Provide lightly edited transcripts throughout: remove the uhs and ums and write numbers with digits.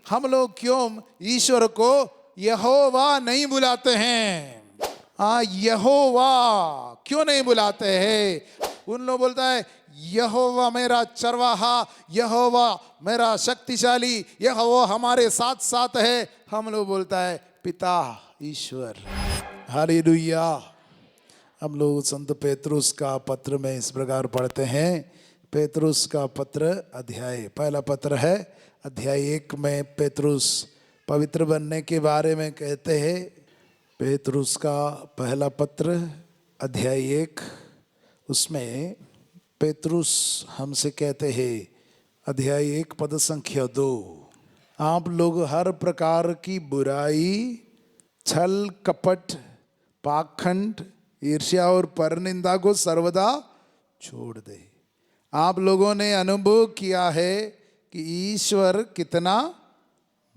हम लोग क्यों ईश्वर को यहोवा नहीं बुलाते हैं? यहोवा क्यों नहीं बुलाते हैं? उन लोग बोलता है यहोवा मेरा चरवाहा, यहोवा मेरा शक्तिशाली, यहोवा हमारे साथ साथ है। हम लोग बोलता है पिता ईश्वर। हालेलुया। हम लोग संत पेतरुस का पत्र में इस प्रकार पढ़ते हैं। पेतरुस का पत्र अध्याय, पहला पत्र है अध्याय 1 में पेतरुस पवित्र बनने के बारे में कहते हैं। पेतरुस का पहला पत्र अध्याय 1, उसमें पेतरुस हमसे कहते हैं, अध्याय 1 पद संख्या 2, आप लोग हर प्रकार की बुराई, छल कपट, पाखंड, ईर्ष्या और परनिंदा को सर्वदा छोड़ दे। आप लोगों ने अनुभव किया है कि ईश्वर कितना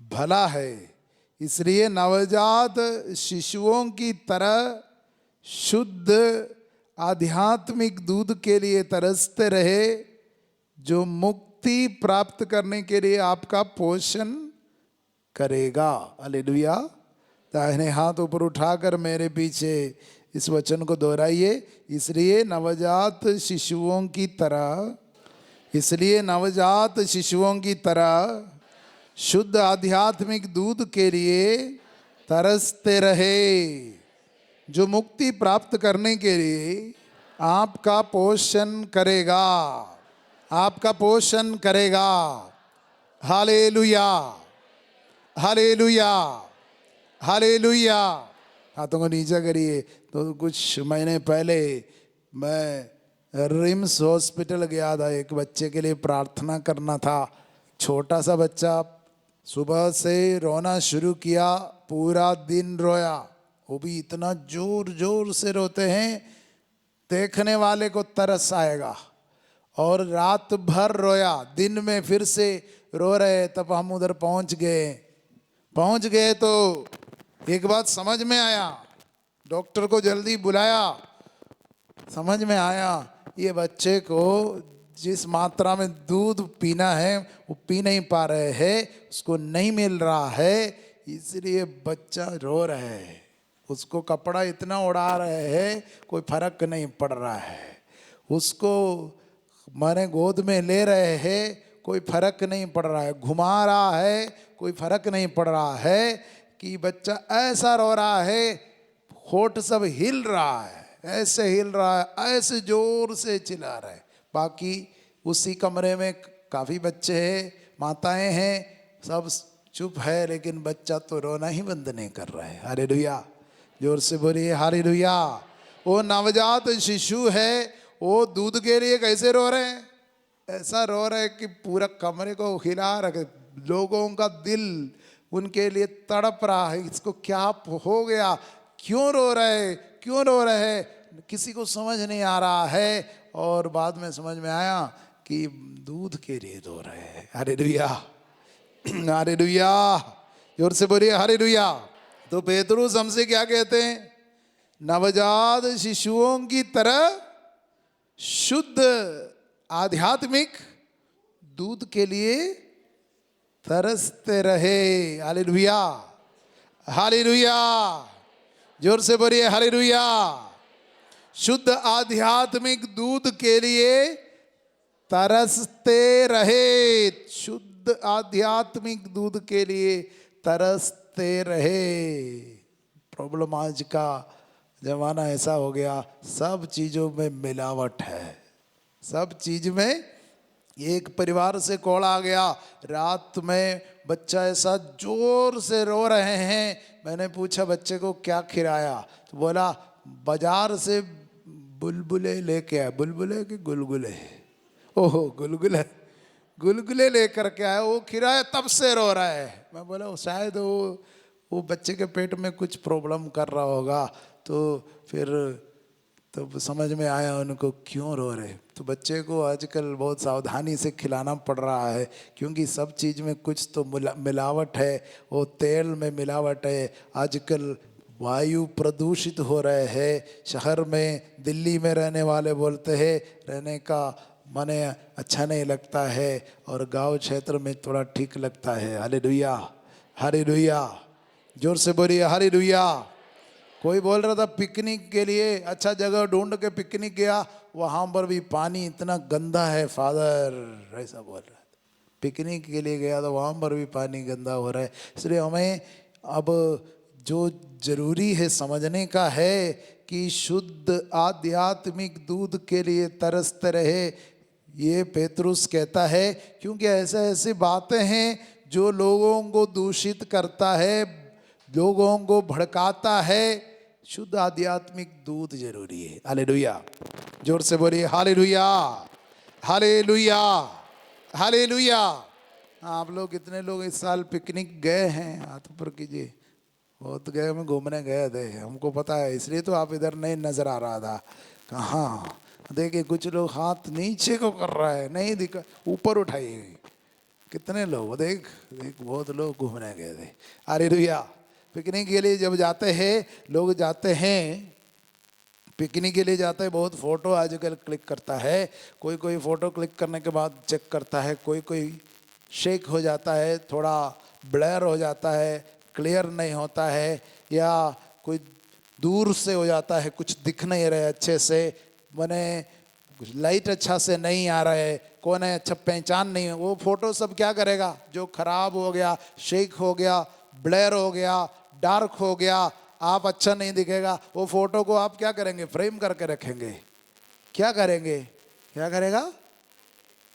भला है, इसलिए नवजात शिशुओं की तरह शुद्ध आध्यात्मिक दूध के लिए तरसते रहे, जो मुक्ति प्राप्त करने के लिए आपका पोषण करेगा। हालेलुया। दाहिने हाथ ऊपर उठाकर मेरे पीछे इस वचन को दोहराइए। इसलिए नवजात शिशुओं की तरह शुद्ध आध्यात्मिक दूध के लिए तरसते रहे, जो मुक्ति प्राप्त करने के लिए आपका पोषण करेगा, आपका पोषण करेगा। Hallelujah, hallelujah, hallelujah. हाथों को नीचे करिए। तो कुछ महीने पहले मैं रिम्स हॉस्पिटल गया था, एक बच्चे के लिए प्रार्थना करना था। छोटा सा बच्चा सुबह से रोना शुरू किया, पूरा दिन रोया। वो भी इतना जोर जोर से रोते हैं, देखने वाले को तरस आएगा। और रात भर रोया, दिन में फिर से रो रहे। तब हम उधर पहुंच गए तो एक बात समझ में आया, डॉक्टर को जल्दी बुलाया। समझ में आया ये बच्चे को जिस मात्रा में दूध पीना है वो पी नहीं पा रहे हैं, उसको नहीं मिल रहा है, इसलिए बच्चा रो रहा है। उसको कपड़ा इतना उड़ा रहे हैं, कोई फर्क नहीं पड़ रहा है। उसको माने गोद में ले रहे हैं, कोई फर्क नहीं पड़ रहा है। घुमा रहा है, कोई फर्क नहीं पड़ रहा है। कि बच्चा ऐसा रो रहा है, होठ सब हिल रहा है, ऐसे हिल रहा है, ऐसे जोर से चिल्ला रहा है। बाकी उसी कमरे में काफ़ी बच्चे हैं, माताएं हैं, सब चुप है, लेकिन बच्चा तो रोना ही बंद नहीं कर रहा है। हालेलुया, जोर से बोलिए हालेलुया। वो नवजात शिशु है, वो दूध के लिए कैसे रो रहे हैं? ऐसा रो रहे हैं कि पूरा कमरे को हिला रखे। लोगों का दिल उनके लिए तड़प रहा है, इसको क्या हो गया, क्यों रो रहे, किसी को समझ नहीं आ रहा है। और बाद में समझ में आया कि दूध के लिए रो रहे हैं। हालेलुया, हालेलुया, जोर से बोलिए हालेलुया। तो पेतरुस हमसे क्या कहते हैं? नवजात शिशुओं की तरह शुद्ध आध्यात्मिक दूध के लिए तरसते रहे। हालेलुया, हालेलुया, जोर से बोलिए हालेलुया। शुद्ध आध्यात्मिक दूध के लिए तरसते रहे, शुद्ध आध्यात्मिक दूध के लिए तरसते रहे। प्रॉब्लम आज का जमाना ऐसा हो गया, सब चीज़ों में मिलावट है, सब चीज में। एक परिवार से कॉल आ गया, रात में बच्चा ऐसा जोर से रो रहे हैं। मैंने पूछा बच्चे को क्या खिलाया? तो बोला बाजार से बुलबुले लेके आया। बुलबुले के गुलगुले? ओहो, गुलगुले लेकर के आया, वो खिलाया, तब से रो रहा है। मैं बोला शायद वो बच्चे के पेट में कुछ प्रॉब्लम कर रहा होगा। तो फिर तब समझ में आया उनको क्यों रो रहे। तो बच्चे को आजकल बहुत सावधानी से खिलाना पड़ रहा है, क्योंकि सब चीज़ में कुछ तो मिलावट है। वो तेल में मिलावट है। आजकल वायु प्रदूषित हो रहे हैं। शहर में, दिल्ली में रहने वाले बोलते हैं रहने का माने अच्छा नहीं लगता है और गांव क्षेत्र में थोड़ा ठीक लगता है। हालेलुया, हालेलुया, जोर से बोलिए हालेलुया। कोई बोल रहा था पिकनिक के लिए अच्छा जगह ढूंढ के पिकनिक गया, वहां पर भी पानी इतना गंदा है फादर, ऐसा बोल रहा था। पिकनिक के लिए गया तो वहां पर भी पानी गंदा हो रहा है। इसलिए हमें अब जो जरूरी है समझने का है कि शुद्ध आध्यात्मिक दूध के लिए तरसते रहे, ये पेतरुस कहता है। क्योंकि ऐसे ऐसी बातें हैं जो लोगों को दूषित करता है, लोगों को भड़काता है। शुद्ध आध्यात्मिक दूध जरूरी है। हालेलुया, जोर से बोलिए हालेलुया, हालेलुया, हालेलुया। आप लोग कितने लोग इस साल पिकनिक गए हैं? हाथ ऊपर कीजिए। बहुत गए, हम घूमने गए थे, हमको पता है, इसलिए तो आप इधर नहीं नजर आ रहा था। कहाँ देखिए कुछ लोग हाथ नीचे को कर रहा है, नहीं दिखा, ऊपर उठाइए। कितने लोग, देख देख बहुत लोग घूमने गए थे। हालेलुया। पिकनिक के लिए जब जाते हैं लोग, जाते हैं पिकनिक के लिए जाते हैं, बहुत फोटो आजकल क्लिक करता है। कोई कोई फोटो क्लिक करने के बाद चेक करता है, कोई कोई शेक हो जाता है, थोड़ा ब्लर हो जाता है, क्लियर नहीं होता है, या कोई दूर से हो जाता है, कुछ दिख नहीं रहे अच्छे से, माने कुछ लाइट अच्छा से नहीं आ रहा है, कौन है अच्छा पहचान नहीं है। वो फोटो सब क्या करेगा, जो खराब हो गया, शेक हो गया, ब्लर हो गया, डार्क हो गया, आप अच्छा नहीं दिखेगा, वो फोटो को आप क्या करेंगे, फ्रेम करके रखेंगे। क्या करेंगे, क्या करेगा,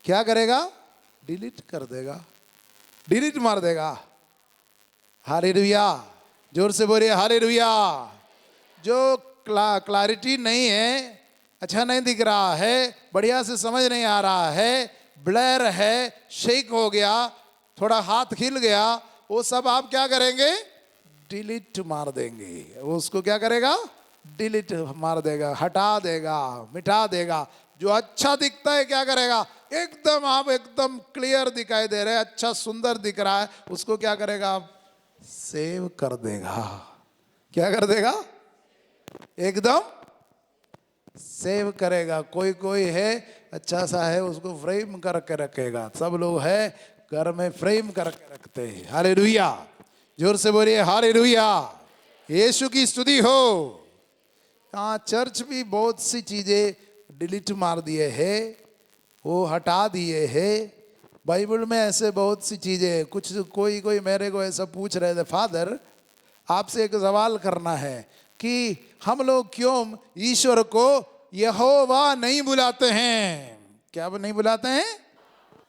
क्या करेगा, डिलीट कर देगा, डिलीट मार देगा। हालेलुया, जोर से बोलिए हालेलुया। जो क्लैरिटी नहीं है, अच्छा नहीं दिख रहा है, बढ़िया से समझ नहीं आ रहा है, ब्लर है, शेक हो गया, थोड़ा हाथ खिल गया, वो सब आप क्या करेंगे, डिलीट मार देंगे। वो उसको क्या करेगा, डिलीट मार देगा, हटा देगा, मिटा देगा। जो अच्छा दिखता है क्या करेगा, एकदम आप एकदम क्लियर दिखाई दे रहे हैं, अच्छा सुंदर दिख रहा है, उसको क्या करेगा, आप सेव कर देगा। क्या कर देगा, एकदम सेव करेगा। कोई कोई है अच्छा सा है, उसको फ्रेम करके रखेगा। सब लोग है घर में फ्रेम करके रखते हैं। हालेलुया, जोर से बोलिए हालेलुया, यीशु की स्तुति हो। हाँ, चर्च भी बहुत सी चीजें डिलीट मार दिए है, वो हटा दिए है। बाइबल में ऐसे बहुत सी चीजें हैं। कुछ कोई कोई मेरे को ऐसा पूछ रहे थे, फादर आपसे एक सवाल करना है कि हम लोग क्यों ईश्वर को यहोवा नहीं बुलाते हैं। क्या नहीं बुलाते हैं,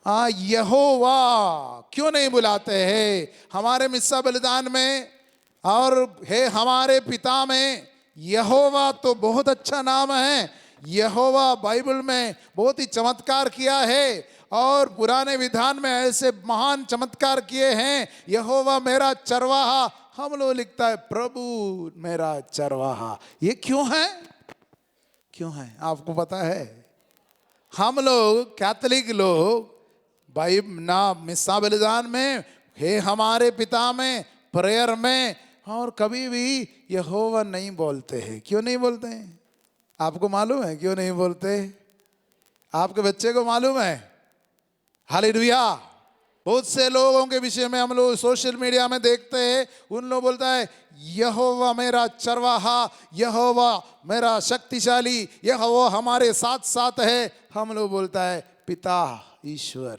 हाँ यहोवा क्यों नहीं बुलाते हैं। हमारे मिस्सा बलिदान में और है हमारे पिता में यहोवा तो बहुत अच्छा नाम है। यहोवा बाइबल में बहुत ही चमत्कार किया है और पुराने विधान में ऐसे महान चमत्कार किए हैं। यहोवा मेरा चरवाहा, हम लोग लिखता है प्रभु मेरा चरवाहा। ये क्यों है, क्यों है आपको पता है? हम लोग कैथोलिक लोग बाइबल ना मिस्सा बलिदान में, हे हमारे पिता में, प्रेयर में, और कभी भी यहोवा नहीं बोलते हैं। क्यों नहीं बोलते हैं, आपको मालूम है क्यों नहीं बोलते? आपके बच्चे को मालूम है? हालेलुया। बहुत से लोगों के विषय में हम लोग सोशल मीडिया में देखते हैं, उन लोग बोलता है यहोवा मेरा चरवाहा, यहोवा मेरा शक्तिशाली, यहोवा हमारे साथ साथ है। हम लोग बोलता है पिता ईश्वर,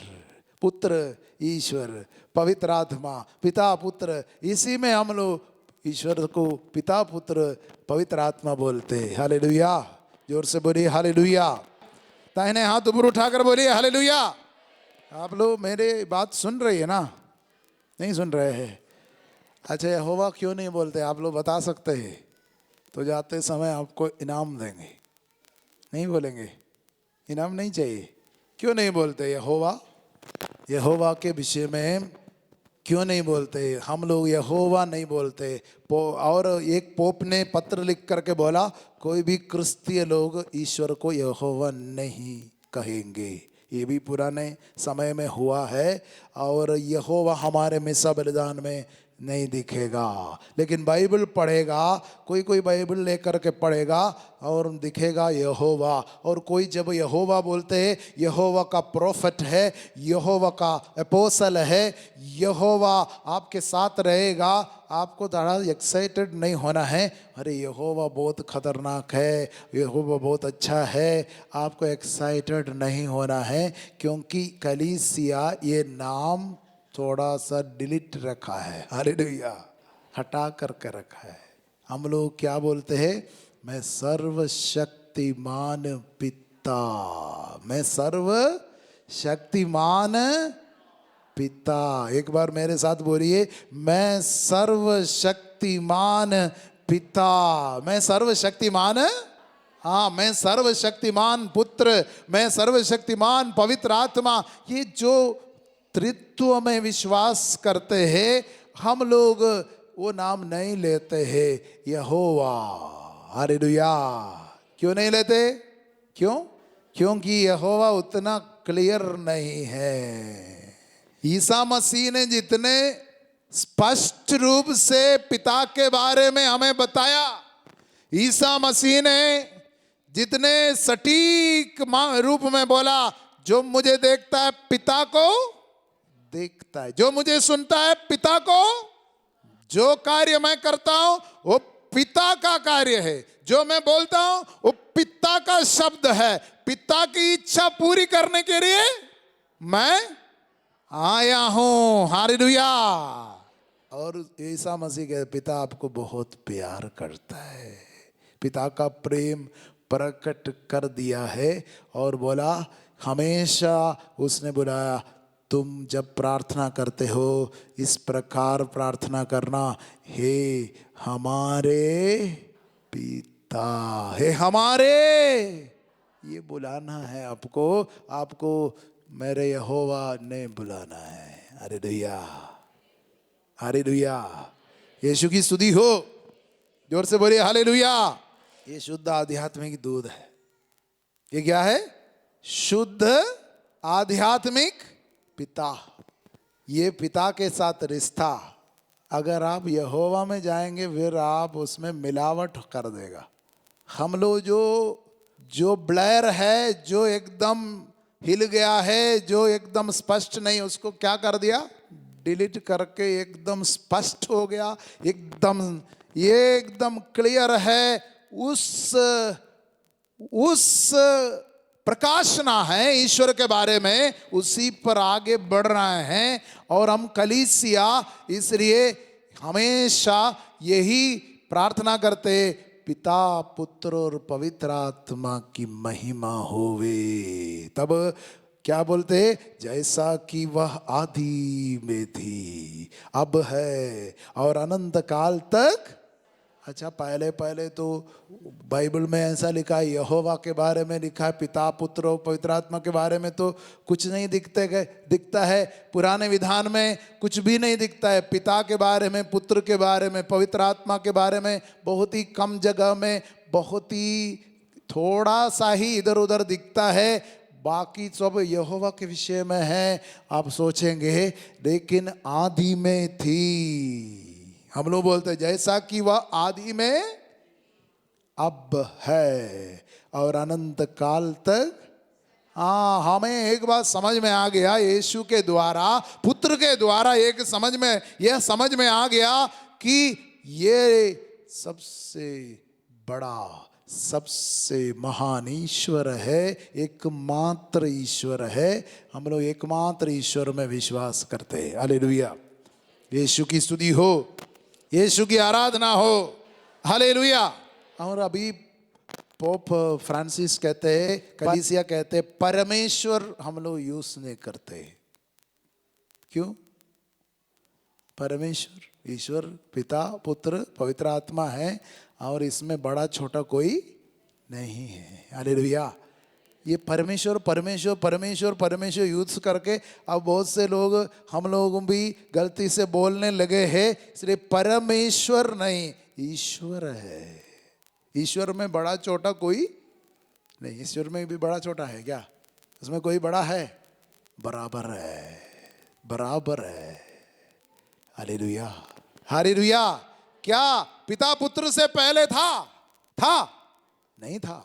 पुत्र ईश्वर, पवित्र आत्मा, पिता पुत्र, इसी में हम लोग ईश्वर को पिता पुत्र पवित्र आत्मा बोलते हैं। हालेलुया, जोर से बोलिए हालेलुया। दाहिने हाथ ऊपर उठाकर बोलिए हालेलुया। आप लोग मेरे बात सुन रही है ना, नहीं सुन रहे हैं? अच्छा, यहोवा क्यों नहीं बोलते, आप लोग बता सकते हैं तो जाते समय आपको इनाम देंगे। नहीं बोलेंगे, इनाम नहीं चाहिए? क्यों नहीं बोलते यहोवा? यहोवा के विषय में क्यों नहीं बोलते? हम लोग यहोवा नहीं बोलते। और एक पोप ने पत्र लिख करके बोला कोई भी क्रिस्तीय लोग ईश्वर को यहोवा नहीं कहेंगे। ये भी पुराने समय में हुआ है। और यहोवा हमारे मिस्सा बलिदान में नहीं दिखेगा। लेकिन बाइबल पढ़ेगा, कोई कोई बाइबल लेकर के पढ़ेगा और दिखेगा यहोवा। और कोई जब यहोवा बोलते हैं, यहोवा का प्रोफेट है, यहोवा का एपोस्टल है, यहोवा आपके साथ रहेगा, आपको थोड़ा एक्साइटेड नहीं होना है, अरे यहोवा बहुत खतरनाक है, यहोवा बहुत अच्छा है, आपको एक्साइटेड नहीं होना है। क्योंकि कलीसिया ये नाम थोड़ा सा डिलीट रखा है, हालेलुया, हटा करके रखा है। हम लोग क्या बोलते हैं, मैं सर्वशक्तिमान पिता, मैं सर्वशक्तिमान पिता। एक बार मेरे साथ बोलिए, मैं सर्वशक्तिमान पिता, मैं सर्वशक्तिमान, हाँ, मैं सर्वशक्तिमान पुत्र, मैं सर्वशक्तिमान पवित्र आत्मा। ये जो त्रित्व में विश्वास करते हैं, हम लोग वो नाम नहीं लेते हैं यहोवा, हालेलुया। क्यों नहीं लेते? क्यों? क्योंकि यहोवा उतना क्लियर नहीं है। ईसा मसीह ने जितने स्पष्ट रूप से पिता के बारे में हमें बताया, ईसा मसीह ने जितने सटीक रूप में बोला, जो मुझे देखता है पिता को देखता है, जो मुझे सुनता है पिता को, जो कार्य मैं करता हूं वो पिता का कार्य है, जो मैं बोलता हूं वो पिता का शब्द है, पिता की इच्छा पूरी करने के लिए मैं आया हूं, हालेलुया। और ईसा मसीह के पिता आपको बहुत प्यार करता है, पिता का प्रेम प्रकट कर दिया है और बोला, हमेशा उसने बुलाया, तुम जब प्रार्थना करते हो इस प्रकार प्रार्थना करना, हे हमारे पिता, हे हमारे, ये बुलाना है आपको, आपको मेरे यहोवा ने बुलाना है। हालेलुया, हालेलुया, यीशु की स्तुति हो, जोर से बोलिए हालेलुया। ये शुद्ध आध्यात्मिक दूध है। ये क्या है? शुद्ध आध्यात्मिक पिता। ये पिता के साथ रिश्ता, अगर आप यहोवा में जाएंगे फिर आप उसमें मिलावट कर देगा। हम लोग जो ब्लर है, जो एकदम हिल गया है, जो एकदम स्पष्ट नहीं, उसको क्या कर दिया? डिलीट करके एकदम स्पष्ट हो गया, एकदम ये एकदम क्लियर है। उस प्रकाशना है ईश्वर के बारे में, उसी पर आगे बढ़ रहे हैं। और हम कलीसिया इसलिए हमेशा यही प्रार्थना करते, पिता पुत्र और पवित्र आत्मा की महिमा होवे। तब क्या बोलते? जैसा कि वह आदि में थी, अब है और अनंत काल तक। अच्छा, पहले तो बाइबल में ऐसा लिखा है, यहोवा के बारे में लिखा है, पिता पुत्र और पवित्र आत्मा के बारे में तो कुछ नहीं दिखता है। पुराने विधान में कुछ भी नहीं दिखता है पिता के बारे में, पुत्र के बारे में, पवित्र आत्मा के बारे में। बहुत ही कम जगह में, बहुत ही थोड़ा सा ही इधर उधर दिखता है, बाकी सब यहोवा के विषय में है। आप सोचेंगे लेकिन आदि में थी, हम लोग बोलते हैं जैसा कि वह आदि में अब है और अनंत काल तक। हमें एक बात समझ में आ गया, यीशु के द्वारा, पुत्र के द्वारा एक यह समझ में आ गया कि ये सबसे बड़ा, सबसे महान ईश्वर है, एकमात्र ईश्वर है। हम लोग एकमात्र ईश्वर में विश्वास करते हैं। हालेलुया, यीशु की स्तुति हो, यीशु की आराधना हो, हालेलुया। और अभी पोप फ्रांसिस कहते हैं, कलीसिया कहते हैं, परमेश्वर हम लोग यूज नहीं करते। क्यों? परमेश्वर, ईश्वर पिता पुत्र पवित्र आत्मा है और इसमें बड़ा छोटा कोई नहीं है। हालेलुया। ये परमेश्वर परमेश्वर परमेश्वर परमेश्वर यूज करके अब बहुत से लोग, हम लोग भी गलती से बोलने लगे हैं। इसलिए परमेश्वर नहीं, ईश्वर है। ईश्वर में बड़ा छोटा कोई नहीं। ईश्वर में भी बड़ा छोटा है क्या? उसमें कोई बड़ा है? बराबर है, बराबर है। हालेलुया। हालेलुया। क्या पिता पुत्र से पहले था? नहीं था।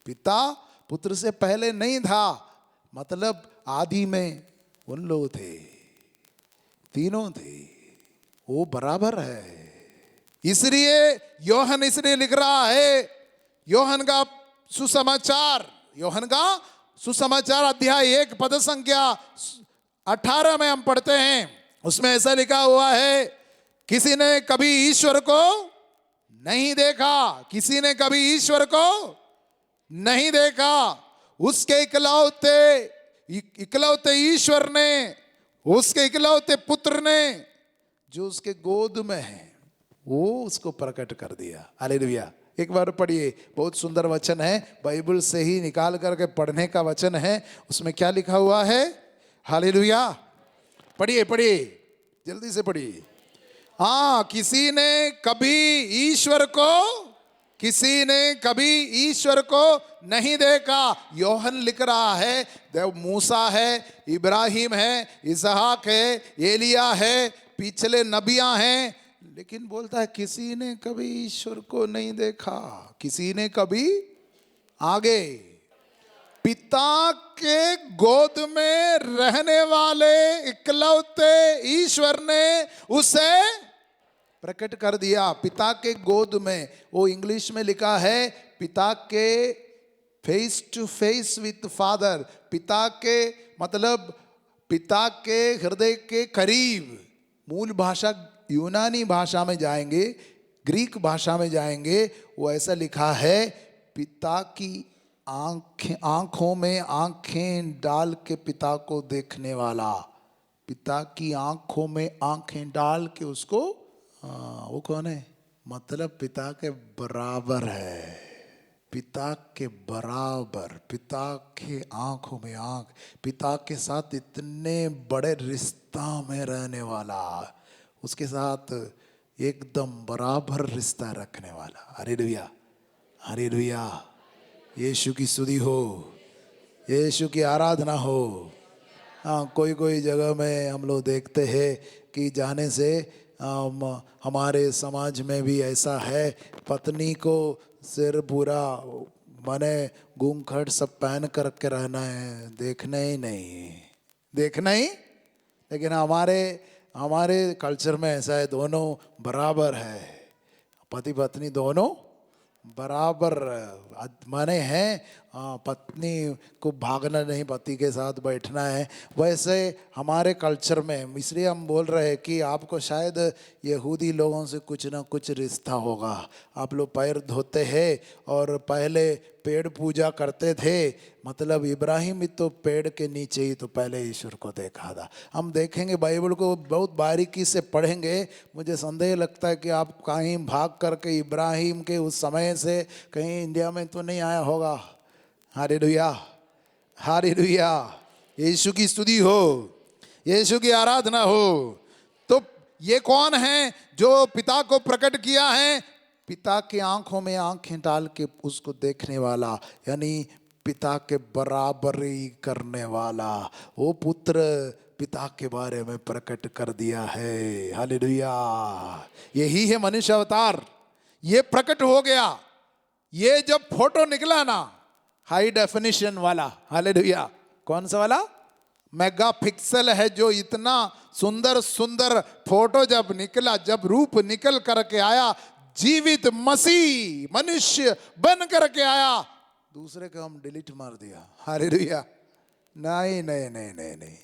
पिता पुत्र से पहले नहीं था, मतलब आदि में उन लोग थे, तीनों थे, वो बराबर है। इसलिए योहन इसलिए लिख रहा है, योहन का सुसमाचार अध्याय 1 पद संख्या 18 में हम पढ़ते हैं, उसमें ऐसा लिखा हुआ है, किसी ने कभी ईश्वर को नहीं देखा, किसी ने कभी ईश्वर को नहीं देखा, उसके इकलौते ईश्वर ने, उसके इकलौते पुत्र ने जो उसके गोद में है, वो उसको प्रकट कर दिया। हालेलुया। एक बार पढ़िए, बहुत सुंदर वचन है, बाइबल से ही निकाल करके पढ़ने का वचन है। उसमें क्या लिखा हुआ है? हालेलुया। पढ़िए जल्दी से पढ़िए। हाँ, किसी ने कभी ईश्वर को नहीं देखा। योहन लिख रहा है, देव मूसा है, इब्राहिम है, इसहाक है, एलिया है, पिछले नबियां हैं, लेकिन बोलता है किसी ने कभी ईश्वर को नहीं देखा। किसी ने कभी, आगे, पिता के गोद में रहने वाले इकलौते ईश्वर ने उसे प्रकट कर दिया। पिता के गोद में, वो इंग्लिश में लिखा है पिता के face to face with father. पिता के मतलब पिता के हृदय के करीब। मूल भाषा यूनानी भाषा में जाएंगे, ग्रीक भाषा में जाएंगे, वो ऐसा लिखा है, पिता की आंखों में आंखें डाल के पिता को देखने वाला। पिता की आंखों में आंखें डाल के उसको, वो कौन है? मतलब पिता के बराबर है, पिता के बराबर, पिता के आंखों में आंख, पिता के साथ इतने बड़े रिश्ता में रहने वाला, उसके साथ एकदम बराबर रिश्ता रखने वाला। Hallelujah, hallelujah. यीशु की स्तुति हो, यीशु की आराधना हो। हाँ, कोई जगह में हम लोग देखते हैं कि जाने से हमारे समाज में भी ऐसा है, पत्नी को सिर पूरा माने घूंघट सब पहन करके रहना है, देखना ही नहीं। लेकिन हमारे कल्चर में ऐसा है, दोनों बराबर है, पति पत्नी दोनों बराबर माने हैं। पत्नी को भागना नहीं, पति के साथ बैठना है। वैसे हमारे कल्चर में, इसलिए हम बोल रहे हैं कि आपको शायद यहूदी लोगों से कुछ ना कुछ रिश्ता होगा। आप लोग पैर धोते हैं और पहले पेड़ पूजा करते थे, मतलब इब्राहिम भी तो पेड़ के नीचे ही तो पहले ईश्वर को देखा था। हम देखेंगे, बाइबल को बहुत बारीकी से पढ़ेंगे। मुझे संदेह लगता है कि आप कहीं भाग करके इब्राहिम के उस समय से कहीं इंडिया में तो नहीं आया होगा। Hallelujah, hallelujah. यीशु की स्तुति हो, यीशु की आराधना हो। तो ये कौन है जो पिता को प्रकट किया है? पिता की आंखों में आंखें डाल के उसको देखने वाला, यानी पिता के बराबरी करने वाला, वो पुत्र पिता के बारे में प्रकट कर दिया है। हालेलुया। यही है मनुष्य अवतार। ये प्रकट हो गया। ये जब फोटो निकला ना, हाई डेफिनेशन वाला, हालेलुया, कौन सा वाला? मेगा पिक्सल है, जो इतना सुंदर फोटो जब निकला, जब रूप निकल करके आया, जीवित मसीह मनुष्य बन करके आया, दूसरे को हम डिलीट मार दिया। हालेलुया। नहीं,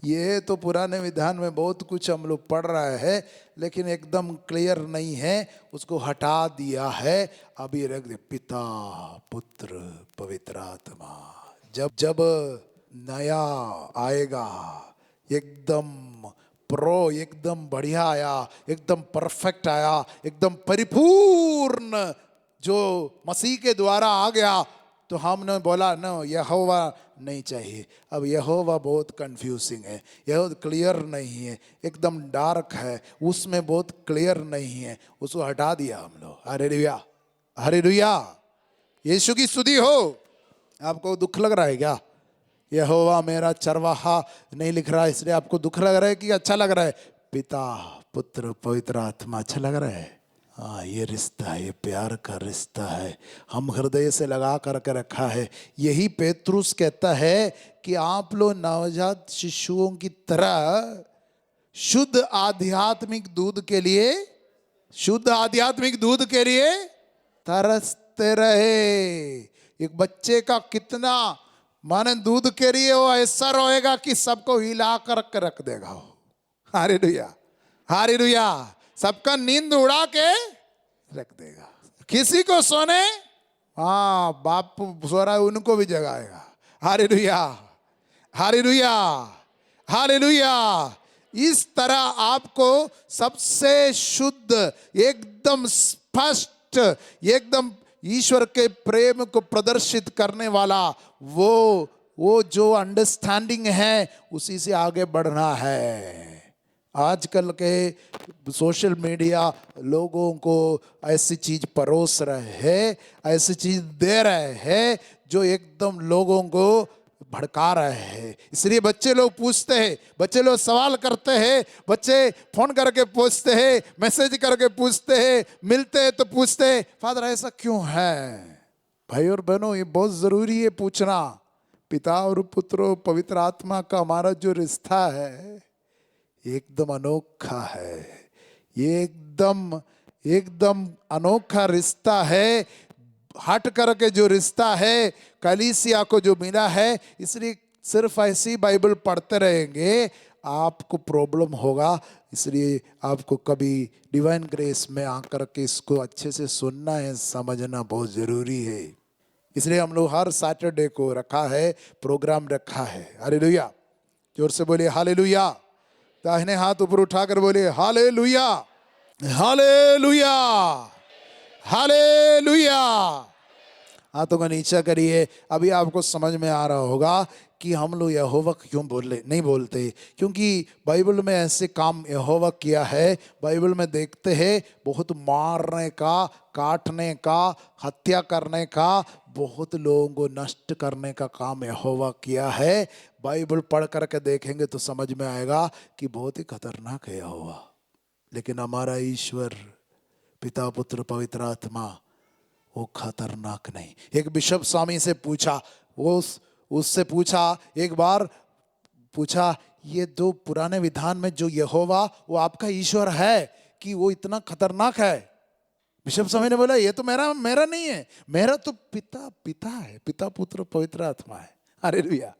ये तो पुराने विधान में बहुत कुछ हम लोग पढ़ रहे हैं, लेकिन एकदम क्लियर नहीं है, उसको हटा दिया है। अभी रख दे पिता पुत्र पवित्र आत्मा। जब नया आएगा, एकदम एकदम बढ़िया आया, एकदम परफेक्ट आया, एकदम परिपूर्ण जो मसीह के द्वारा आ गया, तो हमने बोला न, यहोवा नहीं चाहिए। अब यहोवा बहुत कंफ्यूजिंग है, यह क्लियर नहीं है, एकदम डार्क है, उसमें बहुत क्लियर नहीं है, उसको हटा दिया हम लोग। Hallelujah, hallelujah. यीशु की स्तुति हो। आपको दुख लग रहा है क्या? यहोवा मेरा चरवाहा नहीं लिख रहा है, इसलिए आपको दुख लग रहा है कि अच्छा लग रहा है? पिता पुत्र पवित्र आत्मा। अच्छा लग रहा है? हाँ, ये रिश्ता है, ये प्यार का रिश्ता है, हम हृदय से लगा करके रखा है। यही पेत्रुस कहता है कि आप लोग नवजात शिशुओं की तरह शुद्ध आध्यात्मिक दूध के लिए, शुद्ध आध्यात्मिक दूध के लिए तरसते रहे। एक बच्चे का कितना माने दूध के लिए वो ऐसा रोएगा कि सबको हिला कर रख देगा। हालेलुया, हालेलुया, सबका नींद उड़ा के रख देगा। किसी को सोने, हाँ बाप सो रहा है उनको भी जगाएगा। Hallelujah, hallelujah, hallelujah. इस तरह आपको सबसे शुद्ध, एकदम स्पष्ट, एकदम ईश्वर के प्रेम को प्रदर्शित करने वाला वो जो अंडरस्टैंडिंग है उसी से आगे बढ़ना है। आजकल के सोशल मीडिया लोगों को ऐसी चीज परोस रहे हैं, ऐसी चीज दे रहे हैं जो एकदम लोगों को भड़का रहे हैं। इसलिए बच्चे लोग पूछते हैं, बच्चे लोग सवाल करते हैं, बच्चे फोन करके पूछते हैं, मैसेज करके पूछते हैं, मिलते हैं तो पूछते हैं, फादर ऐसा क्यों है? भाई और बहनों, ये बहुत जरूरी है पूछना। पिता और पुत्र और पवित्र आत्मा का हमारा जो रिश्ता है एकदम अनोखा है। ये एकदम अनोखा रिश्ता है। हट करके जो रिश्ता है कलीसिया को जो मिला है, इसलिए सिर्फ ऐसी बाइबल पढ़ते रहेंगे आपको प्रॉब्लम होगा। इसलिए आपको कभी डिवाइन ग्रेस में आकर के इसको अच्छे से सुनना है, समझना बहुत जरूरी है। इसलिए हम लोग हर सैटरडे को रखा है, प्रोग्राम रखा है। हालेलुया, जोर से बोलिए हालेलुया। दाहिने हाथ ऊपर उठाकर बोलिए हालेलुया, हालेलुया, हालेलुया। हाथों को नीचा करिए। अभी आपको समझ में आ रहा होगा कि हम लोग यहोवा क्यों नहीं बोलते, क्योंकि बाइबल में ऐसे काम यहोवा किया है। बाइबल में देखते हैं बहुत मारने का, काटने का, हत्या करने का, बहुत लोगों को नष्ट करने का काम यहोवा किया है। बाइबल पढ़ करके देखेंगे तो समझ में आएगा कि बहुत ही खतरनाक है यहोवा। लेकिन हमारा ईश्वर पिता पुत्र पवित्र आत्मा वो खतरनाक नहीं। एक बिशप स्वामी से पूछा, वो उससे पूछा, एक बार पूछा, ये दो पुराने विधान में जो यहोवा वो आपका ईश्वर है कि वो इतना खतरनाक है? बिशप स्वामी ने बोला ये तो मेरा नहीं है, मेरा तो पिता है, पिता पुत्र पवित्र आत्मा है। हालेलुया।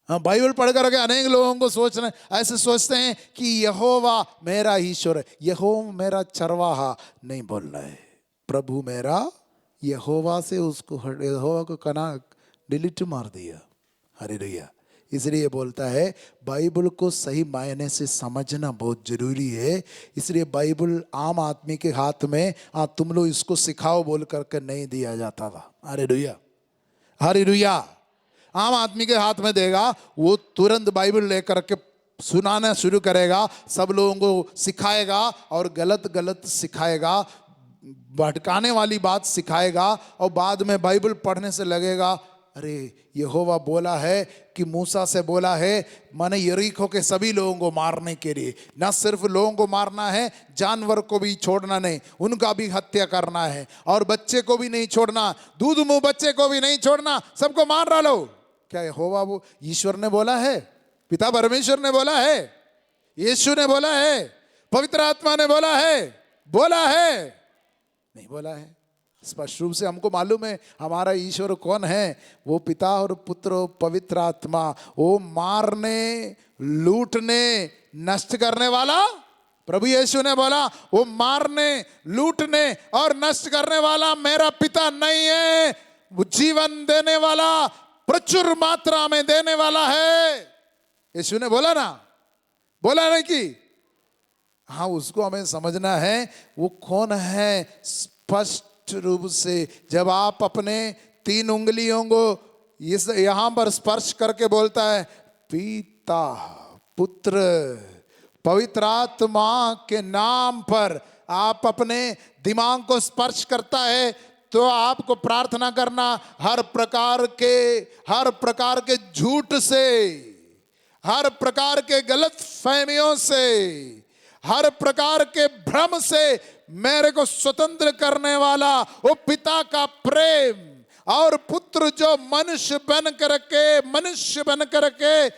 हाँ, बाइबल पढ़ कर अनेक लोगों को ऐसे सोचते हैं कि यहोवा मेरा ईश्वर है, यहोवा मेरा चरवाहा। नहीं बोल रहा है, प्रभु मेरा। यहोवा से उसको यहोवा को कना डिलीट मार दिया। हालेलुया। इसलिए बोलता है बाइबल को सही मायने से समझना बहुत जरूरी है। इसलिए बाइबल आम आदमी के हाथ में तुम लोग इसको सिखाओ बोल करके नहीं दिया जाता था। Hallelujah, hallelujah. आम आदमी के हाथ में देगा, वो तुरंत बाइबल लेकर के सुनाना शुरू करेगा, सब लोगों को सिखाएगा और गलत सिखाएगा, भटकाने वाली बात सिखाएगा। और बाद में बाइबल पढ़ने से लगेगा अरे यहोवा बोला है कि मूसा से बोला है माने यरीको के सभी लोगों को मारने के लिए। न सिर्फ लोगों को मारना है, जानवर को भी छोड़ना नहीं, उनका भी हत्या करना है, और बच्चे को भी नहीं छोड़ना, दूध मुंह बच्चे को भी नहीं छोड़ना, सबको मार डालो। क्या यहोवा वो ईश्वर ने बोला है? पिता परमेश्वर ने बोला है? यीशु ने बोला है? पवित्र आत्मा ने बोला है? बोला है? नहीं बोला है। स्पष्ट रूप से हमको मालूम है हमारा ईश्वर कौन है। वो पिता और पुत्र और पवित्र आत्मा, वो मारने, लूटने, नष्ट करने वाला। प्रभु यीशु ने बोला वो मारने, लूटने और नष्ट करने वाला मेरा पिता नहीं है, वो जीवन देने वाला, प्रचुर मात्रा में देने वाला है। यीशु ने बोला ना, बोला नहीं कि हाँ, उसको हमें समझना है वो कौन है स्पष्ट रूप से। जब आप अपने 3 उंगलियों को इस यहां पर स्पर्श करके बोलता है पिता पुत्र पवित्र आत्मा के नाम पर, आप अपने दिमाग को स्पर्श करता है, तो आपको प्रार्थना करना हर प्रकार के झूठ से, हर प्रकार के गलत फहमियों से, हर प्रकार के भ्रम से मेरे को स्वतंत्र करने वाला वो पिता का प्रेम, और पुत्र जो मनुष्य बन करके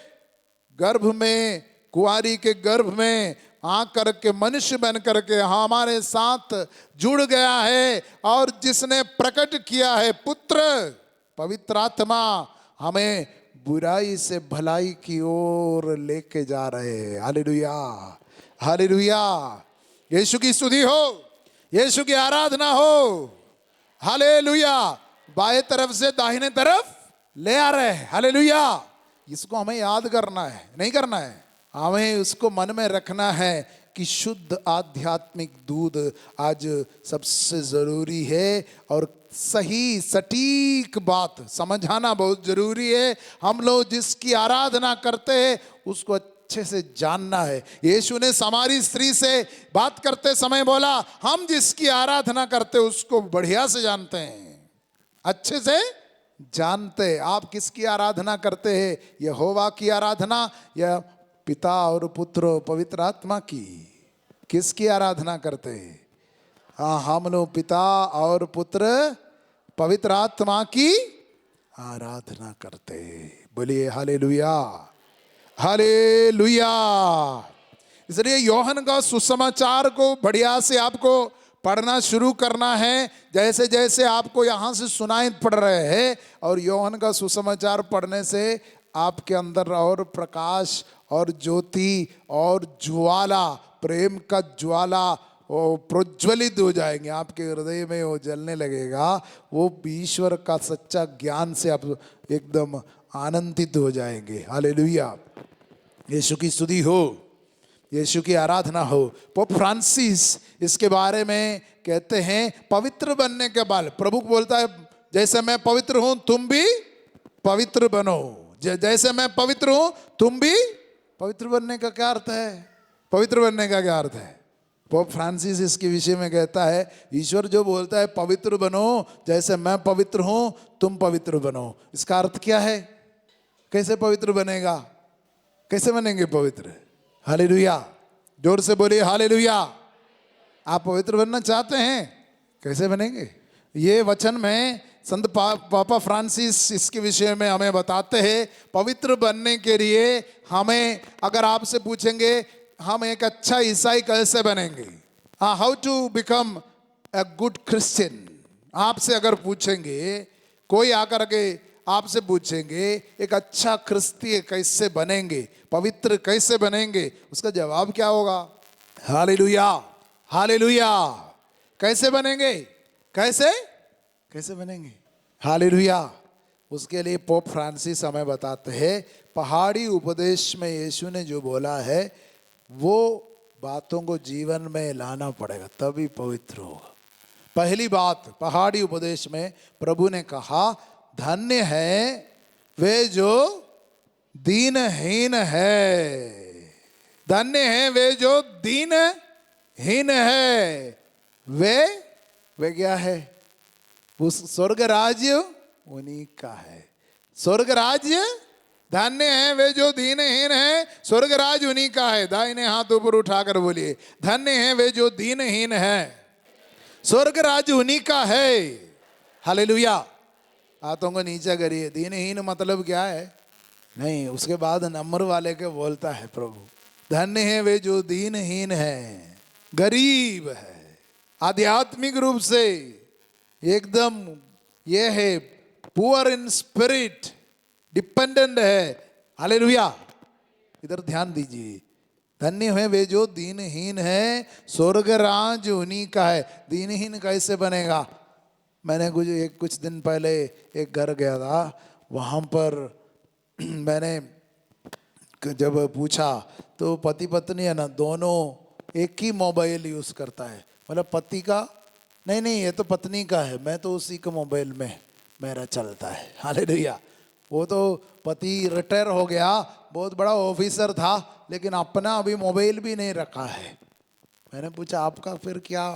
गर्भ में, कुंवारी के गर्भ में आकर के मनुष्य बन करके हमारे साथ जुड़ गया है, और जिसने प्रकट किया है पुत्र पवित्र आत्मा, हमें बुराई से भलाई की ओर लेके जा रहे हैं। Hallelujah, hallelujah. यीशु की स्तुति हो, यीशु की आराधना हो। हालेलुया। बाएं तरफ से दाहिने तरफ ले आ रहे हैं। हालेलुया। इसको हमें याद करना है, नहीं करना है, हमें उसको मन में रखना है कि शुद्ध आध्यात्मिक दूध आज सबसे जरूरी है, और सही सटीक बात समझाना बहुत जरूरी है। हम लोग जिसकी आराधना करते हैं उसको अच्छे से जानना है। यीशु ने सामरी स्त्री से बात करते समय बोला, हम जिसकी आराधना करते उसको बढ़िया से जानते हैं, अच्छे से जानते। आप किसकी आराधना करते हैं? यहोवा की आराधना या पिता और पुत्र पवित्र आत्मा की? किसकी आराधना करते हैं? हाँ, हम लोग पिता और पुत्र पवित्र आत्मा की आराधना करते हैं। बोलिए हालेलुया, हालेलुया। इसलिए यूहन्ना का सुसमाचार को बढ़िया से आपको पढ़ना शुरू करना है। जैसे जैसे आपको यहाँ से सुनाई पड़ रहे हैं, और यूहन्ना का सुसमाचार पढ़ने से आपके अंदर और प्रकाश और ज्योति और ज्वाला, प्रेम का ज्वाला वो प्रज्वलित हो जाएंगे। आपके हृदय में वो जलने लगेगा। वो ईश्वर का सच्चा ज्ञान से आप एकदम आनंदित हो जाएंगे। हालेलुया। यीशु की स्तुति हो, यीशु की आराधना हो। पोप फ्रांसिस इसके बारे में कहते हैं, पवित्र बनने के बाद प्रभु बोलता है, जैसे मैं पवित्र हूं तुम भी पवित्र बनो। जैसे मैं पवित्र हूं तुम भी पवित्र बनने का क्या अर्थ है? पवित्र बनने का क्या अर्थ है? पोप फ्रांसिस इसके विषय में कहता है, ईश्वर जो बोलता है पवित्र बनो, जैसे मैं पवित्र हूं तुम पवित्र बनो, इसका अर्थ क्या है? कैसे पवित्र बनेगा? कैसे बनेंगे पवित्र? हालेलुया। जोर से बोलिए हालेलुया। आप पवित्र बनना चाहते हैं, कैसे बनेंगे? ये वचन में संत पापा फ्रांसिस इसके विषय में हमें बताते हैं। पवित्र बनने के लिए हमें, अगर आपसे पूछेंगे हम एक अच्छा ईसाई कैसे बनेंगे, how to become a good Christian, आपसे अगर पूछेंगे, कोई आकर के आपसे पूछेंगे एक अच्छा क्रिस्तीय कैसे बनेंगे, पवित्र कैसे बनेंगे, उसका जवाब क्या होगा? Hallelujah, hallelujah. कैसे बनेंगे? कैसे बनेंगे? हालेलुया। उसके लिए पोप फ्रांसिस हमें बताते हैं, पहाड़ी उपदेश में यीशु ने जो बोला है वो बातों को जीवन में लाना पड़ेगा, तभी पवित्र होगा। पहली बात, पहाड़ी उपदेश में प्रभु ने कहा, धन्य है वे जो दीनहीन है, धन्य है वे जो दीनहीन है। वे क्या है? उस स्वर्ग राज्य उन्हीं का है। स्वर्ग राज्य, धन्य है वे जो दीनहीन है, स्वर्ग राज उन्हीं का है। दाहिने हाथ ऊपर उठाकर बोलिए, धन्य है वे जो दीनहीन है, स्वर्ग राज उन्हीं का है। हालेलुया। हाथों को नीचे करिए। दीनहीन मतलब क्या है? नहीं, उसके बाद नंबर वाले के बोलता है प्रभु, धन्य है वे जो दीनहीन है, गरीब है, आध्यात्मिक रूप से एकदम ये है, पुअर इन स्पिरिट, डिपेंडेंट है। हालेलुया। इधर ध्यान दीजिए, धन्य है वे जो दीनहीन है, स्वर्ग राज उन्हीं का है। दीनहीन कैसे बनेगा? मैंने कुछ दिन पहले एक घर गया था, वहाँ पर मैंने जब पूछा तो पति पत्नी है ना, दोनों एक ही मोबाइल यूज़ करता है। मतलब पति का नहीं, ये तो पत्नी का है, मैं तो उसी के मोबाइल में मेरा चलता है। हालेलुया। वो तो पति रिटायर हो गया, बहुत बड़ा ऑफिसर था, लेकिन अपना अभी मोबाइल भी नहीं रखा है। मैंने पूछा आपका फिर क्या?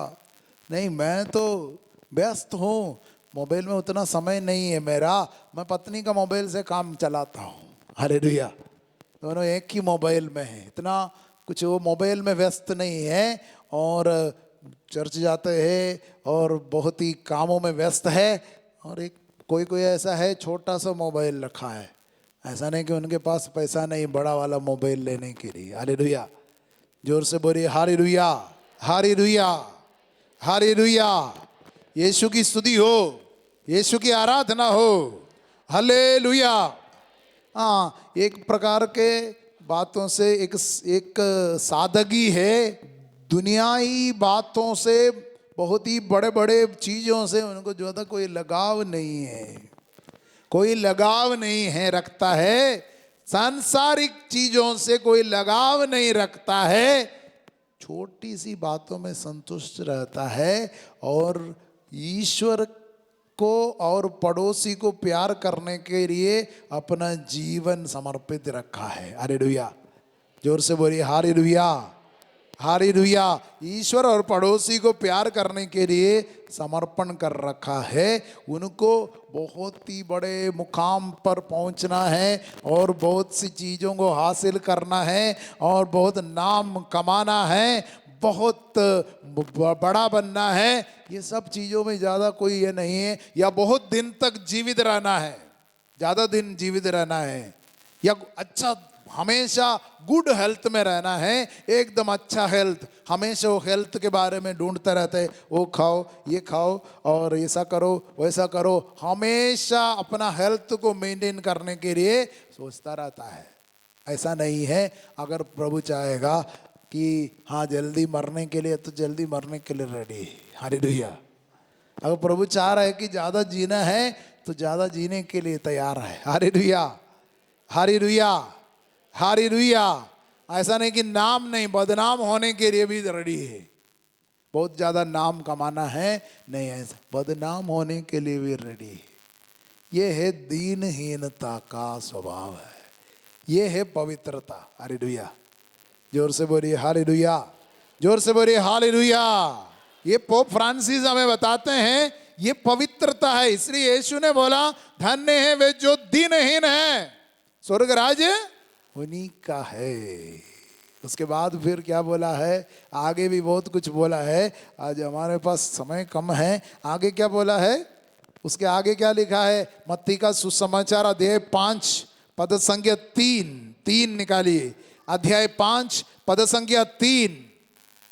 नहीं, मैं तो व्यस्त हूँ, मोबाइल में उतना समय नहीं है मेरा, मैं पत्नी का मोबाइल से काम चलाता हूँ। हालेलुया। दोनों एक ही मोबाइल में है। इतना कुछ वो मोबाइल में व्यस्त नहीं है और चर्च जाते हैं और बहुत ही कामों में व्यस्त है। और एक कोई कोई ऐसा है छोटा सा मोबाइल रखा है, ऐसा नहीं कि उनके पास पैसा नहीं बड़ा वाला मोबाइल लेने के लिए। हालेलुया, जोर से बोलिए हालेलुया, हालेलुया, हालेलुया। यीशु की स्तुति हो, यीशु की आराधना हो। हालेलुया। हाँ, एक प्रकार के बातों से एक सादगी है, दुनियाई बातों से, बहुत ही बड़े बड़े चीजों से उनको ज्यादा कोई लगाव नहीं है, कोई लगाव नहीं है रखता है, सांसारिक चीजों से कोई लगाव नहीं रखता है, छोटी सी बातों में संतुष्ट रहता है और ईश्वर को और पड़ोसी को प्यार करने के लिए अपना जीवन समर्पित रखा है। हालेलुया, जोर से बोलिए हालेलुया, हालेलुया। ईश्वर और पड़ोसी को प्यार करने के लिए समर्पण कर रखा है। उनको बहुत ही बड़े मुकाम पर पहुंचना है और बहुत सी चीज़ों को हासिल करना है और बहुत नाम कमाना है, बहुत बड़ा बनना है। ये सब चीज़ों में ज़्यादा कोई ये नहीं है, या बहुत दिन तक जीवित रहना है, ज़्यादा दिन जीवित रहना है, या अच्छा हमेशा गुड हेल्थ में रहना है, एकदम अच्छा हेल्थ। हमेशा वो हेल्थ के बारे में ढूंढते रहते हैं, वो खाओ, ये खाओ और ऐसा करो, वैसा करो, हमेशा अपना हेल्थ को मेंटेन करने के लिए सोचता रहता है। ऐसा नहीं है। अगर प्रभु चाहेगा कि हाँ जल्दी मरने के लिए, तो जल्दी मरने के लिए रेडी। हालेलुया। अगर प्रभु चाह रहा है कि ज़्यादा जीना है, तो ज़्यादा जीने के लिए तैयार है। Hallelujah, hallelujah, hallelujah. ऐसा नहीं कि नाम नहीं, बदनाम होने के लिए भी रेडी है। बहुत ज़्यादा नाम कमाना है, नहीं, ऐसा बदनाम होने के लिए भी रेडी है। ये है दीनहीनता का स्वभाव है, ये है पवित्रता। हालेलुया, जोर से बोलिए हालेलुया, जोर से बोलिए हालेलुया। ये पोप फ्रांसिस हमें बताते हैं ये पवित्रता है। इसलिए यीशु ने बोला धन्य है वे जो दीनहीन है, स्वर्ग राज्य उन्हीं का है। उसके बाद फिर क्या बोला है, आगे भी बहुत कुछ बोला है, आज हमारे पास समय कम है। आगे क्या बोला है, उसके आगे क्या लिखा है, मत्ती का सुसमाचार अध्याय 5 पद संख्या 3 निकालिए। अध्याय 5 पद संख्या 3।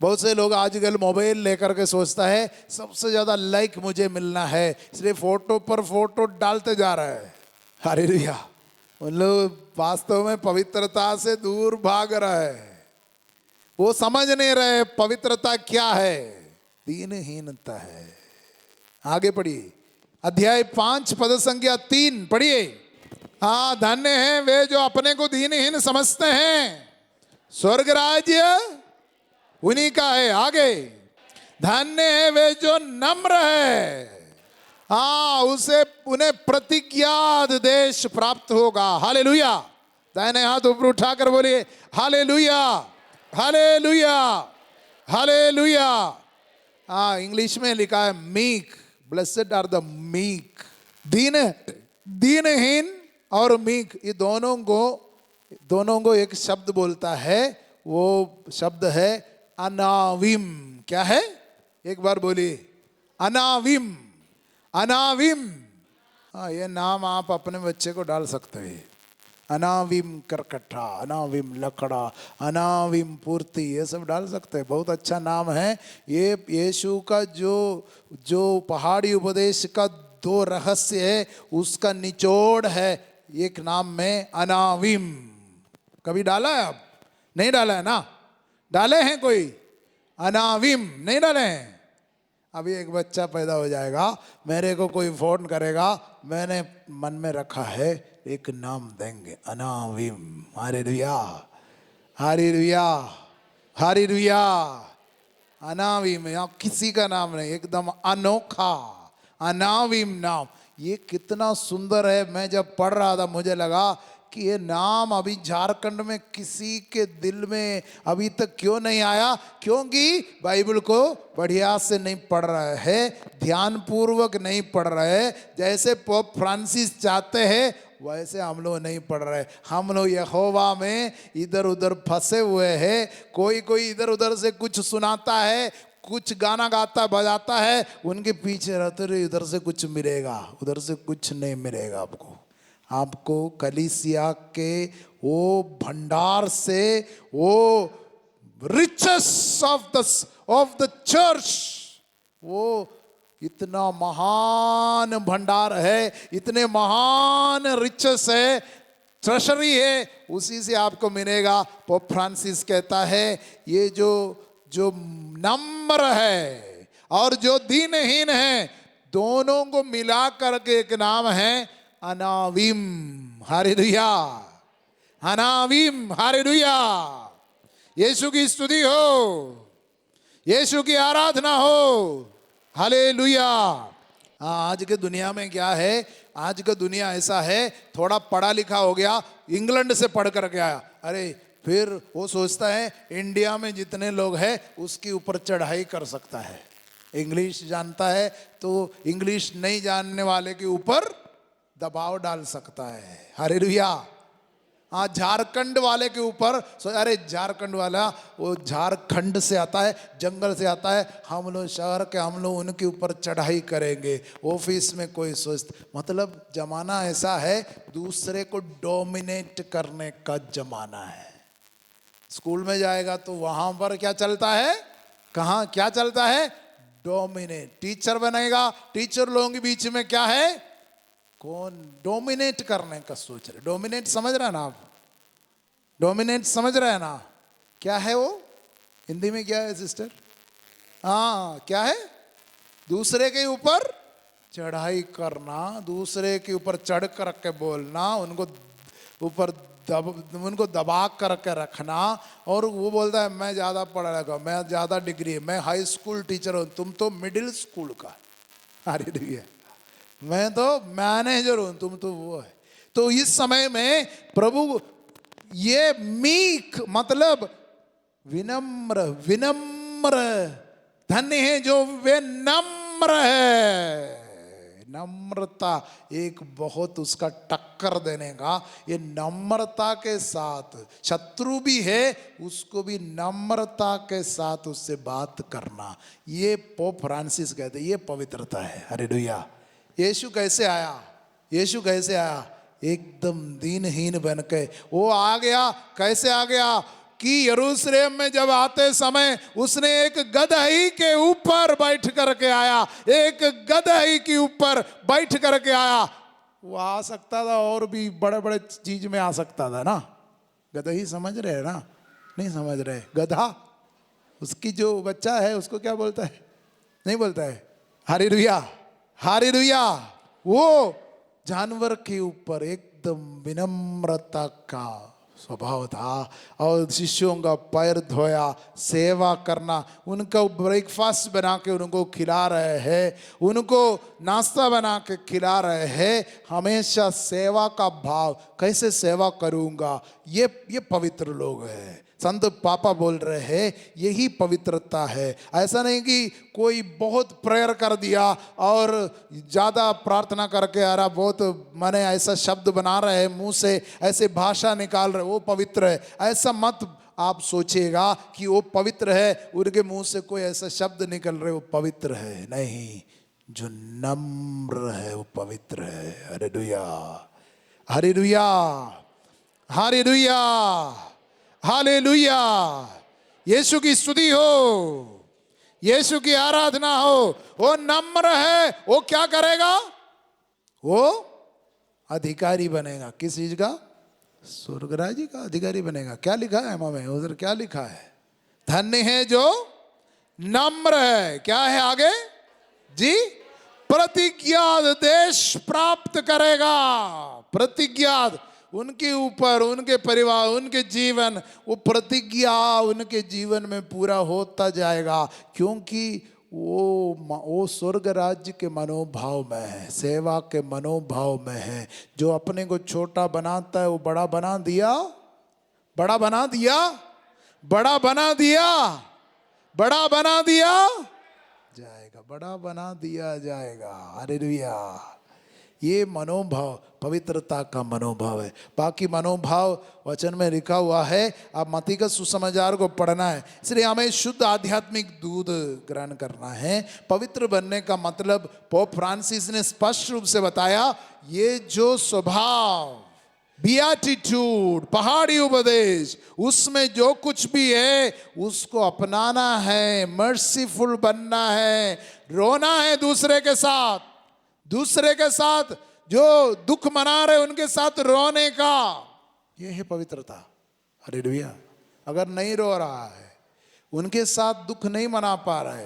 बहुत से लोग आजकल मोबाइल लेकर के सोचता है सबसे ज्यादा लाइक मुझे मिलना है, इसलिए फोटो पर फोटो डालते जा रहा है। हालेलुया। उन लोग वास्तव में पवित्रता से दूर भाग रहा है, वो समझ नहीं रहे पवित्रता क्या है, दीनहीनता है। आगे पढ़िए, अध्याय 5 पद संख्या 3 पढ़िए। हाँ, धन्य हैं वे जो अपने को दीनहीन समझते हैं, स्वर्ग राज्य उन्हीं का है। आगे, धन्य है वे जो नम्र है, हाँ उसे उन्हें प्रतिज्ञात देश प्राप्त होगा। हालेलुया। दाहिने हाथ ऊपर उठाकर बोलिए हालेलुया, हालेलुया, हालेलुया। हाँ, इंग्लिश में लिखा है meek, blessed are the meek. दीनहीन और मीक, ये दोनों को एक शब्द बोलता है, वो शब्द है अनाविम। क्या है, एक बार बोलिए अनाविम, अनाविम। हाँ, ये नाम आप अपने बच्चे को डाल सकते हैं। अनाविम करकट्ठा, अनाविम लकड़ा, अनाविम पूर्ति, ये सब डाल सकते हैं, बहुत अच्छा नाम है। ये यीशु का जो पहाड़ी उपदेश का 2 रहस्य है, उसका निचोड़ है एक नाम में अनाविम। कभी डाला है आप? नहीं डाला है ना? डाले हैं कोई? अनाविम नहीं डाले हैं? अभी एक बच्चा पैदा हो जाएगा, मेरे को कोई फोन करेगा, मैंने मन में रखा है एक नाम देंगे, अनाविम। Hallelujah, hallelujah, hallelujah. अनाविम, यहाँ किसी का नाम नहीं, एकदम अनोखा अनाविम नाम। ये कितना सुंदर है। मैं जब पढ़ रहा था मुझे लगा कि ये नाम अभी झारखंड में किसी के दिल में अभी तक क्यों नहीं आया, क्योंकि बाइबल को बढ़िया से नहीं पढ़ रहे हैं, ध्यान पूर्वक नहीं पढ़ रहे हैं। जैसे पोप फ्रांसिस चाहते हैं वैसे हम लोग नहीं पढ़ रहे। हम लोग यहोवा में इधर उधर फंसे हुए हैं। कोई कोई इधर उधर से कुछ सुनाता है, कुछ गाना गाता बजाता है, उनके पीछे रहते रहे, इधर से कुछ मिलेगा, उधर से कुछ नहीं मिलेगा आपको। आपको कलीसिया के वो भंडार से, वो रिचेस ऑफ द चर्च, वो इतना महान भंडार है, इतने महान रिचेस है, ट्रेशरी है, उसी से आपको मिलेगा। पोप फ्रांसिस कहता है ये जो जो नम्र है और जो दीनहीन है, दोनों को मिला करके एक नाम है अनाविम। Hallelujah, अनाविम, hallelujah. यीशु की स्तुति हो, यीशु की आराधना हो, हालेलुया। आज के दुनिया में क्या है, आज का दुनिया ऐसा है, थोड़ा पढ़ा लिखा हो गया, इंग्लैंड से पढ़ कर के आया, अरे फिर वो सोचता है इंडिया में जितने लोग हैं उसके ऊपर चढ़ाई कर सकता है। इंग्लिश जानता है तो इंग्लिश नहीं जानने वाले के ऊपर दबाव डाल सकता है। हालेलुया। हाँ, झारखंड वाले के ऊपर, अरे झारखंड वाला वो झारखंड से आता है, जंगल से आता है, हम लोग शहर के, हम लोग उनके ऊपर चढ़ाई करेंगे। ऑफिस में कोई मतलब जमाना ऐसा है, दूसरे को डोमिनेट करने का जमाना है। स्कूल में जाएगा तो वहां पर क्या चलता है, कहाँ क्या चलता है, डोमिनेट। टीचर बनेगा, टीचर लोगों के बीच में क्या है, कौन डोमिनेट करने का सोच रहे। डोमिनेट समझ रहे हैं ना आप, डोमिनेट समझ रहे हैं ना, क्या है वो, हिंदी में क्या है सिस्टर? हाँ, क्या है, दूसरे के ऊपर चढ़ाई करना, दूसरे के ऊपर चढ़ कर के बोलना, उनको ऊपर उनको दबा करके रखना। और वो बोलता है मैं ज़्यादा पढ़ा लिखा, मैं ज़्यादा डिग्री, मैं हाई स्कूल टीचर हूँ, तुम तो मिडिल स्कूल का, अरे मैं तो मैनेजर हूँ, तुम तो वो है। तो इस समय में प्रभु ये मीक मतलब विनम्र, विनम्र, धन्य है जो वे नम्र है। नम्रता एक बहुत उसका टक्कर देने का, ये नम्रता के साथ, शत्रु भी है उसको भी नम्रता के साथ उससे बात करना, ये पोप फ्रांसिस कहते ये पवित्रता है। हालेलुया। यीशु कैसे आया, यीशु कैसे आया, एकदम दीनहीन बन के वो आ गया। कैसे आ गया कि यरूशलेम में जब आते समय उसने एक गदही के ऊपर बैठ करके आया, एक गदही के ऊपर बैठ करके आया। वो आ सकता था और भी बड़े बड़े चीज में आ सकता था ना। गदही समझ रहे हैं ना, नहीं समझ रहे, गधा, उसकी जो बच्चा है उसको क्या बोलता है, नहीं बोलता है। Hallelujah, hallelujah. वो जानवर के ऊपर एकदम विनम्रता का स्वभाव था और शिष्यों का पैर धोया, सेवा करना, उनका ब्रेकफास्ट बना के उनको खिला रहे हैं, उनको नाश्ता बना के खिला रहे हैं। हमेशा सेवा का भाव, कैसे सेवा करूंगा, ये पवित्र लोग हैं। संत पापा बोल रहे हैं यही पवित्रता है। ऐसा नहीं कि कोई बहुत प्रेयर कर दिया और ज़्यादा प्रार्थना करके आ रहा, बहुत माने ऐसा शब्द बना रहे हैं मुंह से, ऐसे भाषा निकाल रहे, वो पवित्र है। ऐसा मत आप सोचिएगा कि वो पवित्र है, उनके मुंह से कोई ऐसा शब्द निकल रहे वो पवित्र है, नहीं। जो नम्र है वो पवित्र है। Hallelujah, hallelujah, hallelujah, hallelujah. यीशु की स्तुति हो, यीशु की आराधना हो। वो नम्र है, वो क्या करेगा, वो अधिकारी बनेगा। किस चीज का, स्वर्ग राज्य का अधिकारी बनेगा। क्या लिखा है में उधर, क्या लिखा है, धन्य है जो नम्र है, क्या है आगे जी, प्रतिज्ञात देश प्राप्त करेगा। प्रतिज्ञात उनके ऊपर, उनके परिवार, उनके जीवन, वो प्रतिज्ञा उनके जीवन में पूरा होता जाएगा, क्योंकि वो स्वर्ग राज्य के मनोभाव में है, सेवा के मनोभाव में है। जो अपने को छोटा बनाता है वो बड़ा बना दिया, बड़ा बना दिया, बड़ा बना दिया, बड़ा बना दिया जाएगा, बड़ा बना दिया जाएगा। हालेलुया। ये मनोभाव पवित्रता का मनोभाव है। बाकी मनोभाव वचन में लिखा हुआ है, आप मत्ती का सुसमाचार को पढ़ना है। इसलिए हमें शुद्ध आध्यात्मिक दूध ग्रहण करना है। पवित्र बनने का मतलब पोप फ्रांसिस ने स्पष्ट रूप से बताया, ये जो स्वभाव, बियाटिट्यूड, पहाड़ी उपदेश, उसमें जो कुछ भी है उसको अपनाना है, मर्सीफुल बनना है, रोना है दूसरे के साथ जो दुख मना रहे उनके साथ रोने का, ये है पवित्रता। हालेलुया। अगर नहीं रो रहा है, उनके साथ दुख नहीं मना पा रहे,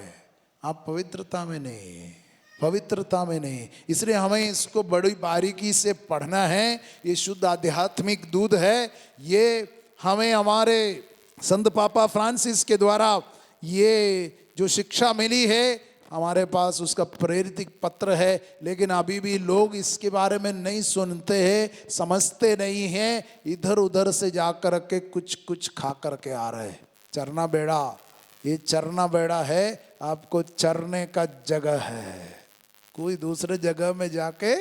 आप पवित्रता में नहीं। इसलिए हमें इसको बड़ी बारीकी से पढ़ना है। ये शुद्ध आध्यात्मिक दूध है। ये हमें हमारे संत पापा फ्रांसिस के द्वारा ये जो शिक्षा मिली है, हमारे पास उसका प्रेरित पत्र है, लेकिन अभी भी लोग इसके बारे में नहीं सुनते हैं, समझते नहीं हैं, इधर उधर से जा कर के कुछ खा करके आ रहे। चरना बेड़ा, ये चरना बेड़ा है, आपको चरने का जगह है, कोई दूसरे जगह में जाके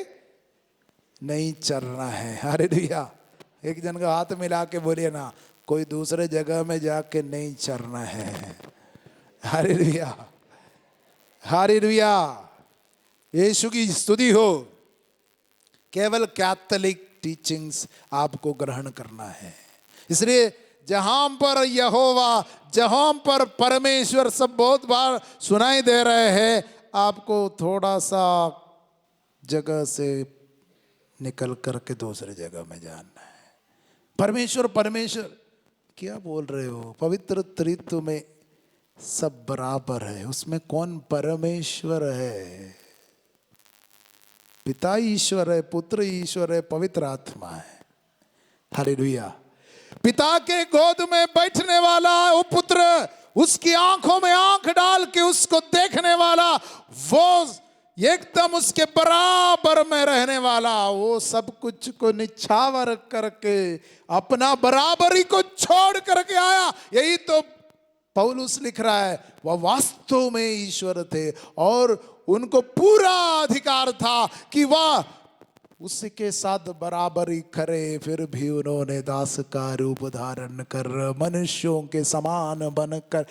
नहीं चरना है। हालेलुया। एक जन का हाथ मिला के बोलिए ना, कोई दूसरे जगह में जाके नहीं चरना है। Hallelujah, hallelujah. यीशु की स्तुति हो। केवल कैथोलिक टीचिंग्स आपको ग्रहण करना है। इसलिए जहां पर यहोवा, जहां पर परमेश्वर सब बहुत बार सुनाई दे रहे हैं, आपको थोड़ा सा जगह से निकल करके दूसरे जगह में जाना है। परमेश्वर क्या बोल रहे हो? पवित्र त्रित्व में सब बराबर है। उसमें कौन परमेश्वर है? पिता ईश्वर है, पुत्र ईश्वर है, पवित्र आत्मा है। हालेलुया। पिता के गोद में बैठने वाला वो पुत्र, उसकी आंखों में आंख डाल के उसको देखने वाला, वो एकदम उसके बराबर में रहने वाला, वो सब कुछ को निछावर करके अपना बराबरी को छोड़ करके आया। यही तो पौलुस लिख रहा है, वह वास्तव में ईश्वर थे और उनको पूरा अधिकार था कि वह उसके साथ बराबरी करे। फिर भी उन्होंने दास का रूप धारण कर मनुष्यों के समान बनकर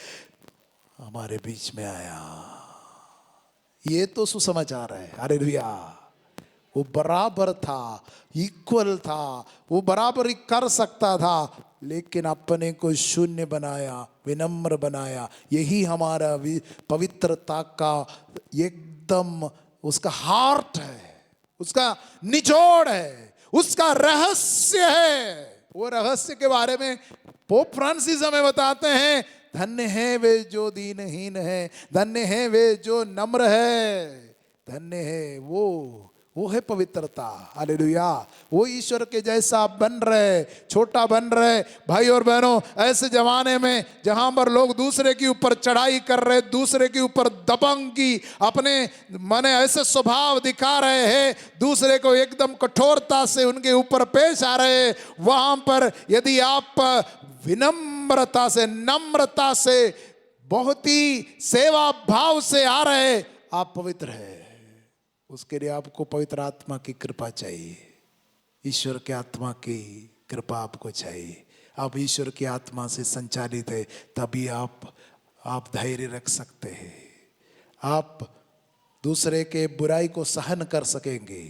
हमारे बीच में आया। ये तो सुसमाचार है। हालेलुया। वो बराबर था, इक्वल था, वो बराबरी कर सकता था, लेकिन अपने को शून्य बनाया, विनम्र बनाया। यही हमारा पवित्रता का एकदम उसका हार्ट है, उसका निचोड़ है, उसका रहस्य है। वो रहस्य के बारे में पोप फ्रांसिस हमें बताते हैं, धन्य है वे जो दीनहीन है, धन्य है वे जो नम्र है, धन्य है वो है पवित्रता। हालेलुया। वो ईश्वर के जैसा आप बन रहे, छोटा बन रहे। भाई और बहनों, ऐसे जमाने में जहां पर लोग दूसरे के ऊपर चढ़ाई कर रहे, दूसरे के ऊपर दबंगी, अपने माने ऐसे स्वभाव दिखा रहे हैं, दूसरे को एकदम कठोरता से उनके ऊपर पेश आ रहे, वहां पर यदि आप विनम्रता से, नम्रता से, बहुत ही सेवा भाव से आ रहे, आप पवित्र है। उसके लिए आपको पवित्र आत्मा की कृपा चाहिए, ईश्वर के आत्मा की कृपा आपको चाहिए। आप ईश्वर की आत्मा से संचालित है, तभी आप धैर्य रख सकते हैं। आप दूसरे के बुराई को सहन कर सकेंगे।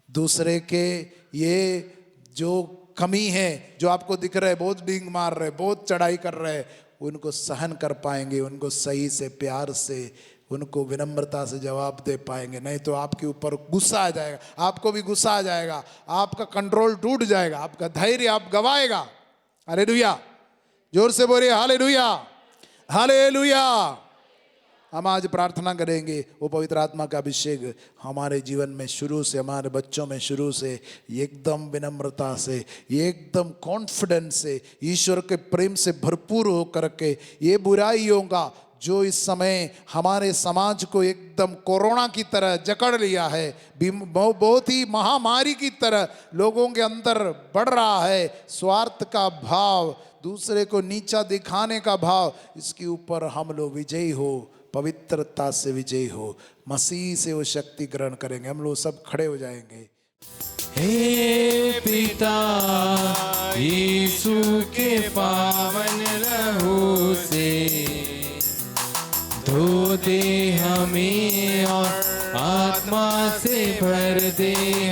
दूसरे के ये जो कमी है, जो आपको दिख रहे, बहुत डींग मार रहे, बहुत चढ़ाई कर रहे, उनको सहन कर पाएंगे, उनको सही से, प्यार से, उनको विनम्रता से जवाब दे पाएंगे। नहीं तो आपके ऊपर गुस्सा आ जाएगा, आपको भी गुस्सा आ जाएगा, आपका कंट्रोल टूट जाएगा, आपका धैर्य आप गवाएगा। हालेलुया। जोर से बोलिए हालेलुया, हालेलुया। हम आज प्रार्थना करेंगे, वो पवित्र आत्मा का अभिषेक हमारे जीवन में शुरू से, हमारे बच्चों में शुरू से एकदम विनम्रता से, एकदम कॉन्फिडेंस से, ईश्वर के प्रेम से भरपूर होकर के ये बुराइयों का जो इस समय हमारे समाज को एकदम कोरोना की तरह जकड़ लिया है, बहुत ही महामारी की तरह लोगों के अंदर बढ़ रहा है, स्वार्थ का भाव दूसरे को नीचा दिखाने का भाव, इसके ऊपर हम लोग विजयी हो, पवित्रता से विजयी हो, मसीह से वो शक्ति ग्रहण करेंगे। हम लोग सब खड़े हो जाएंगे। हे पिता, यीशु के पावन लहू से धो दे हमें और आत्मा से भर दे